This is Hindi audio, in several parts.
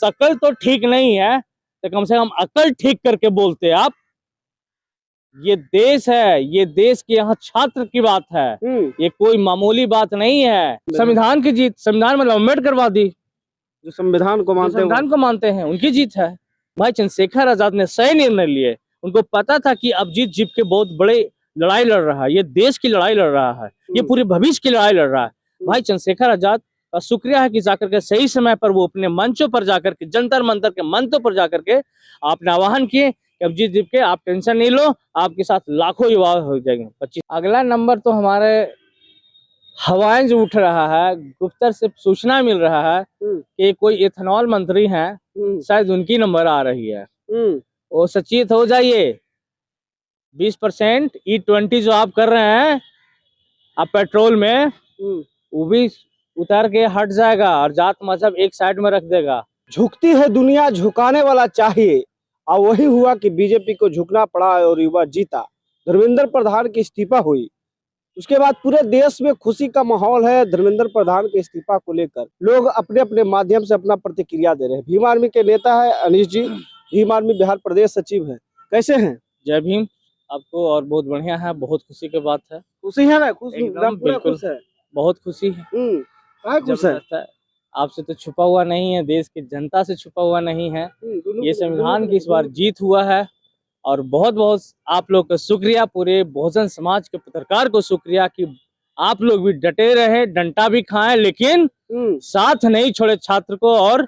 शकल तो ठीक नहीं है तो कम से कम अकल ठीक करके बोलते आप। ये देश है, ये देश के यहाँ छात्र की बात है, ये कोई मामूली बात नहीं है। संविधान की जीत, संविधान मतलब अम्बेडकरवादी जो संविधान को मानते हैं उनकी जीत है। भाई चंद्रशेखर आजाद ने सही निर्णय लिए। उनको पता था कि अब जीत के बहुत बड़े लड़ाई लड़ रहा है, ये देश की लड़ाई लड़ रहा है, ये पूरे भविष्य की लड़ाई लड़ रहा है। भाई चंद्रशेखर आजाद का शुक्रिया है कि जाकर के सही समय पर वो अपने मंचों पर जाकर के, जंतर मंतर के मंचों पर जाकर के आपने आह्वान किए कि अब जीत के आप टेंशन नहीं लो, आपके साथ लाखों युवा हो जाएंगे। 25 अगला नंबर तो हमारे हवाएं जो उठ रहा है, गुप्तर से सूचना मिल रहा है कि कोई इथेनॉल मंत्री हैं, शायद उनकी नंबर आ रही है। वो सचेत हो जाइए। 20% E20 जो आप कर रहे हैं आप पेट्रोल में, वो भी उतर के हट जाएगा और जात मजहब एक साइड में रख देगा। झुकती है दुनिया, झुकाने वाला चाहिए, और वही हुआ कि बीजेपी को झुकना पड़ा और युवा जीता। धर्मेंद्र प्रधान की इस्तीफा हुई, उसके बाद पूरे देश में खुशी का माहौल है। धर्मेंद्र प्रधान के इस्तीफा को लेकर लोग अपने अपने माध्यम से अपना प्रतिक्रिया दे रहे हैं। भीम आर्मी के नेता है अनिश जी, भीम आर्मी बिहार प्रदेश सचिव है, कैसे हैं? जय भीम आपको। और बहुत बढ़िया है, बहुत खुशी की बात है। खुशी है ना? खुश बिल्कुल है, बहुत खुशी है। खुश है। आपसे तो छुपा हुआ नहीं है, देश की जनता से छुपा हुआ नहीं है। ये संविधान की इस बार जीत हुआ है और बहुत बहुत आप लोग का शुक्रिया, पूरे बहुजन समाज के पत्रकार को शुक्रिया कि आप लोग भी डटे रहे, डंटा भी खाएं, लेकिन साथ नहीं छोड़े छात्र को और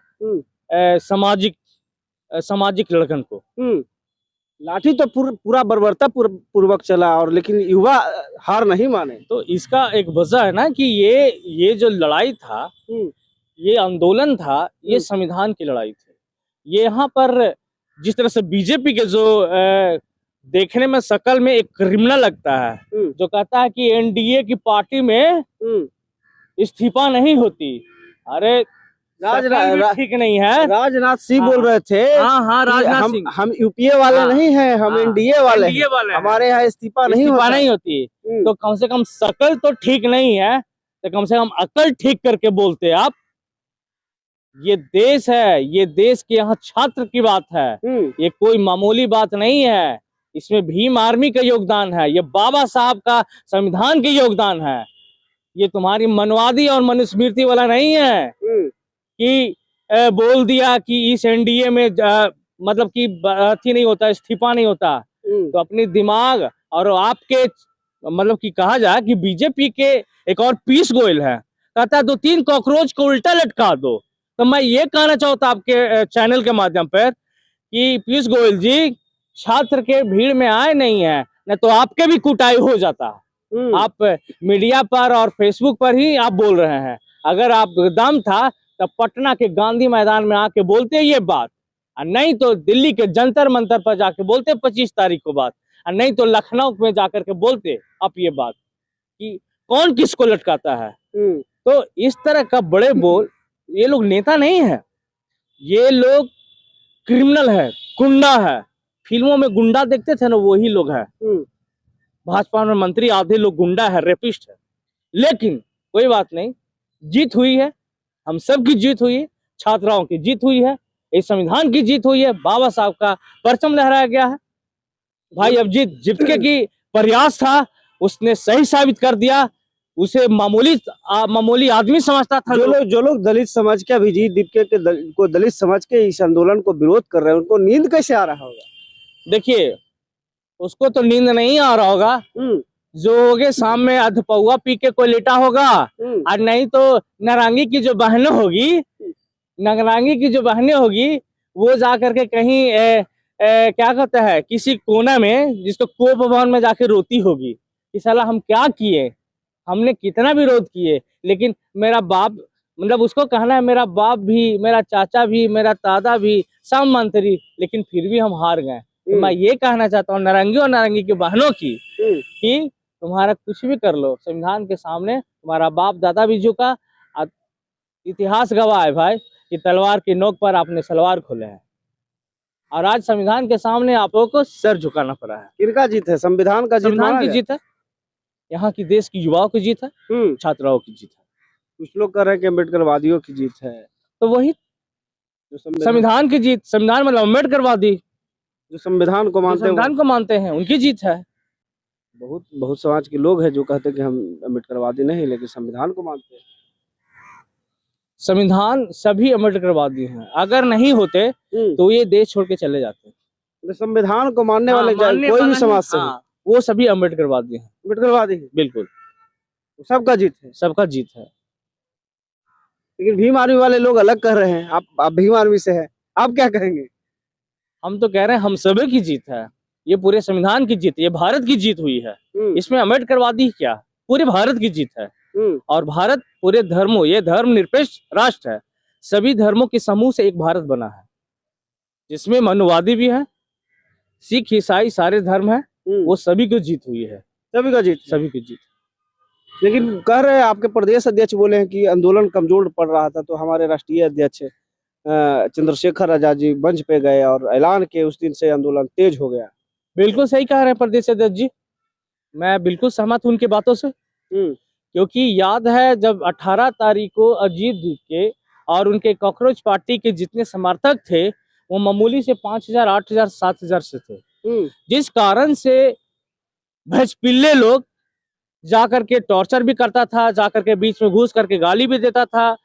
सामाजिक लड़कन को। लाठी तो पूरा बर्बरता पूर्वक चला, और लेकिन युवा हार नहीं माने। तो इसका एक वजह है ना कि ये जो लड़ाई था, ये आंदोलन था, ये संविधान की लड़ाई थी। ये यहाँ पर जिस तरह से बीजेपी के जो देखने में शकल में एक क्रिमिनल लगता है, जो कहता है कि एनडीए की पार्टी में इस्तीफा नहीं होती। अरे ठीक नहीं है। राजनाथ सिंह बोल रहे थे, हाँ राजनाथ सिंह, हम यूपीए वाले नहीं हैं, हम एनडीए वाले हैं, हमारे यहाँ इस्तीफा नहीं होती। तो कम से कम शकल तो ठीक नहीं है तो कम से कम अकल ठीक करके बोलते आप। ये देश है, ये देश के यहाँ छात्र की बात है, ये कोई मामूली बात नहीं है। इसमें भीम आर्मी का योगदान है, ये बाबा साहब का संविधान के योगदान है। ये तुम्हारी मनवादी और मनुस्मृति वाला नहीं है कि बोल दिया कि इस एनडीए में मतलब कि अथी नहीं होता, इस्तीफा नहीं होता। तो अपनी दिमाग और आपके मतलब कि कहा जाए कि बीजेपी के एक और पीयूष गोयल है, कहता है 2-3 कॉकरोच को उल्टा लटका दो। तो मैं ये कहना चाहता आपके चैनल के माध्यम पर कि पीयूष गोयल जी छात्र के भीड़ में आए नहीं है, न तो आपके भी कुटाई हो जाता। आप मीडिया पर और फेसबुक पर ही आप बोल रहे हैं। अगर आप दम था तब पटना के गांधी मैदान में आके बोलते ये बात, और नहीं तो दिल्ली के जंतर मंतर पर जाके बोलते 25 तारीख को बात, और नहीं तो लखनऊ में जाकर के बोलते आप ये बात कि कौन किसको लटकाता है। तो इस तरह का बड़े बोल, ये लोग नेता नहीं है, ये लोग क्रिमिनल है, गुंडा है। फिल्मों में गुंडा देखते थे ना, वही लोग है। भाजपा में मंत्री आधे लोग गुंडा है, रेपिस्ट है। लेकिन कोई बात नहीं, जीत हुई है, हम सब की जीत हुई है, छात्राओं की जीत हुई है, इस संविधान की जीत हुई है, बाबा साहब का परचम लहराया गया है। भाई अब जीतके की प्रयास था, उसने सही साबित कर दिया। उसे मामूली आदमी समझता था। जो लोग दलित समझ के अभिजीत दीपके को दलित समझ के इस आंदोलन को विरोध कर रहे हैं, उनको नींद कैसे आ रहा होगा? देखिए, उसको तो नींद नहीं आ रहा होगा, जो होगे शाम में अधपौआ पी के कोई लेटा होगा, और नहीं तो नारंगी की जो बहनें होगी, वो जा करके कहीं क्या कहता है, किसी कोना में, जिसको कोप भवन में जाके रोती होगी कि साला हम क्या किए, हमने कितना विरोध किए, लेकिन मेरा बाप, मतलब उसको कहना है मेरा बाप भी, मेरा चाचा भी, मेरा दादा भी, सब मंत्री, लेकिन फिर भी हम हार गए। तो मैं ये कहना चाहता हूँ नारंगी और नारंगी की बहनों की कि तुम्हारा कुछ भी कर लो, संविधान के सामने तुम्हारा बाप दादा भी झुका। इतिहास गवाह है भाई कि तलवार की नोक पर आपने सलवार खोले हैं, और आज संविधान के सामने आप लोगों को सर झुकाना पड़ा है। किनका जीत है? संविधान का जीत? संविधान की जीत है, यहाँ की देश की युवाओं की जीत है, छात्राओं की जीत है। कुछ लोग कह रहे हैं कि अम्बेडकरवादियों की जीत है। तो वही जो संविधान संविधान की जीत, संविधान मतलब अम्बेडकरवादी, जो संविधान को जो मानते हैं संविधान को मानते हैं, उनकी जीत है। बहुत बहुत समाज के लोग हैं जो कहते हैं कि हम अम्बेडकरवादी नहीं लेकिन संविधान को मानते हैं। संविधान सभी अम्बेडकरवादी हैं, अगर नहीं होते तो ये देश छोड़ के चले जाते। तो संविधान को मानने हाँ, वाले मानने कोई वाला भी नहीं, समाज से हो, हाँ, वो सभी अम्बेडकरवादी हैं, अम्बेडकरवादी है, बिल्कुल, सबका जीत है। सबका जीत है। लेकिन भीम आर्मी वाले लोग अलग कह रहे हैं। आप भीम आर्मी से है, आप क्या कहेंगे? हम तो कह रहे हैं हम सभी की जीत है, ये पूरे संविधान की जीत है, ये भारत की जीत हुई है। इसमें अम्बेडकरवादी क्या, पूरे भारत की जीत है। और भारत पूरे धर्मों, ये धर्मनिरपेक्ष राष्ट्र है, सभी धर्मों के समूह से एक भारत बना है, जिसमें मनुवादी भी है, सिख ईसाई सारे धर्म है, वो सभी की जीत हुई है, सभी का जीत, सभी की जीत। लेकिन कह रहे हैं आपके प्रदेश अध्यक्ष बोले हैं कि आंदोलन कमजोर पड़ रहा था, तो हमारे राष्ट्रीय अध्यक्ष चंद्रशेखर आजाद जी मंच पे गए और ऐलान किए, उस दिन से आंदोलन तेज हो गया। बिल्कुल सही कह रहे हैं प्रदेश अध्यक्ष जी, मैं बिल्कुल सहमत हूं उनकी बातों से। क्योंकि याद है जब 18 तारीख को अजीत जी के और उनके कॉकरोच पार्टी के जितने समर्थक थे वो मामूली से 5,000, 8,000, 7,000 से थे, जिस कारण से भजपिल्ले लोग जाकर के टॉर्चर भी करता था, जाकर के बीच में घुस करके गाली भी देता था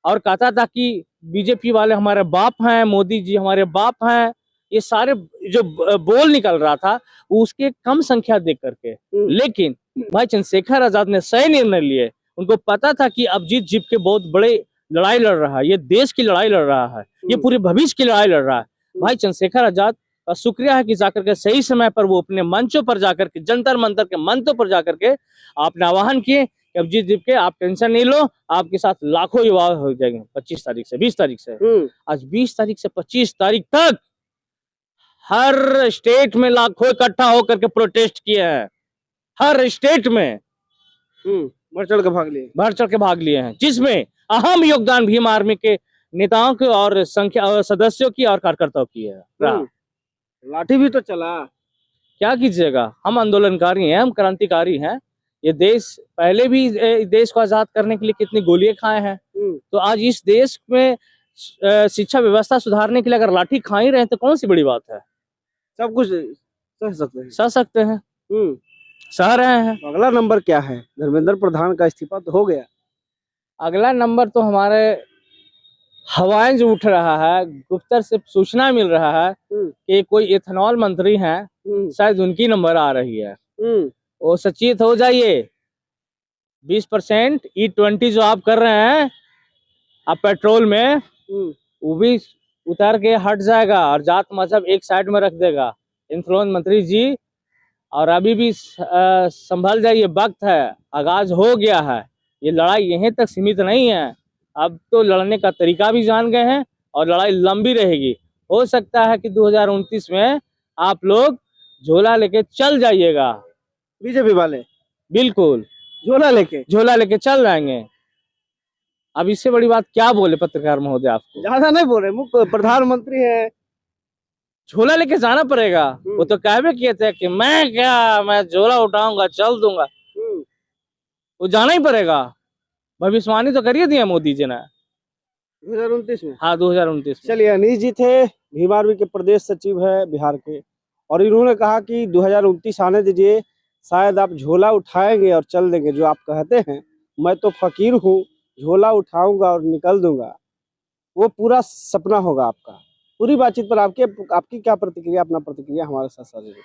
और कहता था कि बीजेपी वाले हमारे बाप हैं, मोदी जी हमारे बाप हैं, ये सारे जो बोल निकल रहा था उसके कम संख्या देख करके। लेकिन भाई चंद्रशेखर आजाद ने सही निर्णय लिए, उनको पता था कि अभिजीत जीत के बहुत बड़े लड़ाई लड़ रहा है, ये देश की लड़ाई लड़ रहा है, ये पूरे भविष्य की लड़ाई लड़ रहा है। भाई चंद्रशेखर आजाद का शुक्रिया है कि जाकर के सही समय पर वो अपने मंचों पर जाकर के, जंतर मंतर के मंचों पर जाकर के आपने आह्वान किए कि अभिजीत जीत के आप टेंशन नहीं लो, आपके साथ लाखों युवा हो जाएंगे 25 तारीख से, 20 तारीख से। आज 20 तारीख से 25 तारीख तक हर स्टेट में लाखों इकट्ठा होकर के प्रोटेस्ट किए हैं, हर स्टेट में बढ़ चढ़ के भाग लिए हैं, जिसमें अहम योगदान भीम आर्मी के नेताओं के और संख्या सदस्यों की और कार्यकर्ताओं की है। लाठी भी तो चला, क्या कीजिएगा, हम आंदोलनकारी हैं, हम क्रांतिकारी हैं। ये देश पहले भी देश को आजाद करने के लिए कितनी गोलियां खाए हैं, तो आज इस देश में शिक्षा व्यवस्था सुधारने के लिए अगर लाठी खा ही रहे हैं तो कौन सी बड़ी बात है। सब कुछ सह सकते हैं, सह रहे हैं। तो अगला नंबर क्या है? धर्मेंद्र प्रधान का इस्तीफा तो हो गया, अगला नंबर तो हमारे हवाएं जो उठ रहा है, गुप्तर से सूचना मिल रहा है कि कोई इथेनॉल मंत्री हैं, शायद उनकी नंबर आ रही है। वो सचेत हो जाइए, 20% E20 जो आप कर रहे हैं आप पेट्रोल में, वो भी उतार के हट जाएगा और जात मजहब एक साइड में रख देगा। इथेनॉल मंत्री जी, और अभी भी संभल जाइए, वक्त है, आगाज हो गया है, ये लड़ाई यहीं तक सीमित नहीं है, अब तो लड़ने का तरीका भी जान गए हैं और लड़ाई लंबी रहेगी। हो सकता है कि 2029 में आप लोग झोला लेके चल जाइएगा, बीजेपी वाले बिल्कुल झोला लेके चल जाएंगे। अब इससे बड़ी बात क्या बोले पत्रकार महोदय, आपको ज्यादा नहीं बोल रहे, प्रधानमंत्री है, झोला लेके जाना पड़ेगा। वो तो कहवे किए थे कि मैं झोला उठाऊंगा, चल दूंगा, वो जाना ही पड़ेगा। भविष्यवाणी तो करिए दिया मोदी जी ने 2029 में। हाँ, 2029 में। चलिए, अनीश जी थे, भीम आर्मी के प्रदेश सचिव है बिहार के, और इन्होंने कहा कि 2029 आने दीजिए, शायद आप झोला उठाएंगे और चल देंगे। जो आप कहते हैं मैं तो फकीर हूँ, झोला उठाऊंगा और निकल दूंगा, वो पूरा सपना होगा आपका। पूरी बातचीत पर आपकी क्या प्रतिक्रिया, अपना प्रतिक्रिया हमारे साथ साझा करें।